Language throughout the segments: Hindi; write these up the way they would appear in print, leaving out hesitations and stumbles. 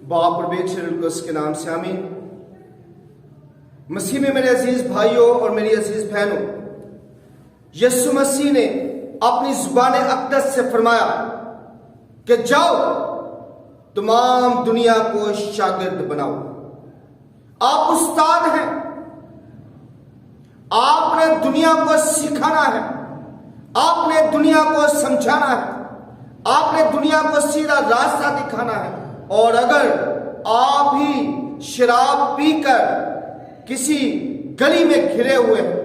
बाप और बेटे को उसके नाम से आमीन। मसीह में मेरे अजीज भाइयों और मेरी अजीज बहनों, यीशु मसीह ने अपनी जुबान अक़दस से फरमाया कि जाओ तमाम दुनिया को शागिर्द बनाओ। आप उस्ताद हैं, आपने दुनिया को सिखाना है, आपने दुनिया को समझाना है, आपने दुनिया को सीधा रास्ता दिखाना है। और अगर आप ही शराब पीकर किसी गली में घिरे हुए हैं,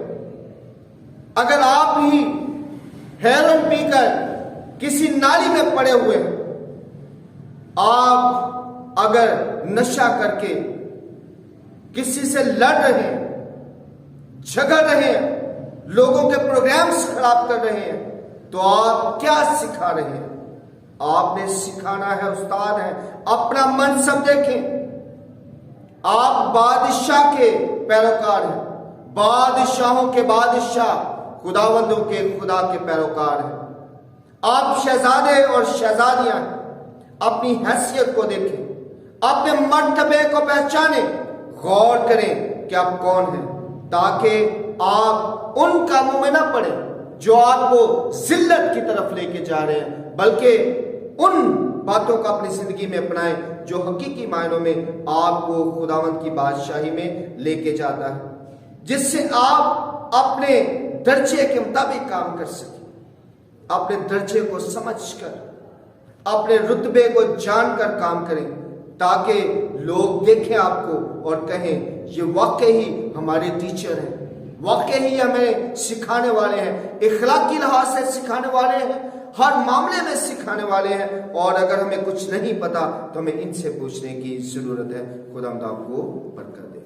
अगर आप ही हेरोइन पीकर किसी नाली में पड़े हुए हैं, आप अगर नशा करके किसी से लड़ रहे हैं, झगड़ रहे हैं, लोगों के प्रोग्राम्स खराब कर रहे हैं, तो आप क्या सिखा रहे हैं? आपने सिखाना है, उस्ताद है, अपना मनसब देखें। आप बादशाह के पैरोकार हैं, बादशाहों के बादशाह, खुदावंदों के खुदा के पैरोकार हैं। आप शहजादे और शहजादियां हैं। अपनी हैसियत को देखें, अपने मर्तबे को पहचाने, गौर करें कि आप कौन हैं, ताकि आप उन कामों में ना पड़े जो आपको जिल्लत की तरफ लेके जा रहे हैं, बल्कि उन बातों को अपनी जिंदगी में अपनाएं जो हकीकी मायनों में आपको खुदावंद की बादशाही में लेके जाता है, जिससे आप अपने दर्जे के मुताबिक काम कर सकें, अपने दर्जे को समझकर, अपने रुतबे को जानकर काम करें, ताकि लोग देखें आपको और कहें ये वाकई ही हमारे टीचर हैं, वाकई ही हमें सिखाने वाले हैं, इखलाकी लिहाज से सिखाने वाले हैं, हर मामले में सिखाने वाले हैं। और अगर हमें कुछ नहीं पता तो हमें इनसे पूछने की जरूरत है। खुदा आपको बरकत दे।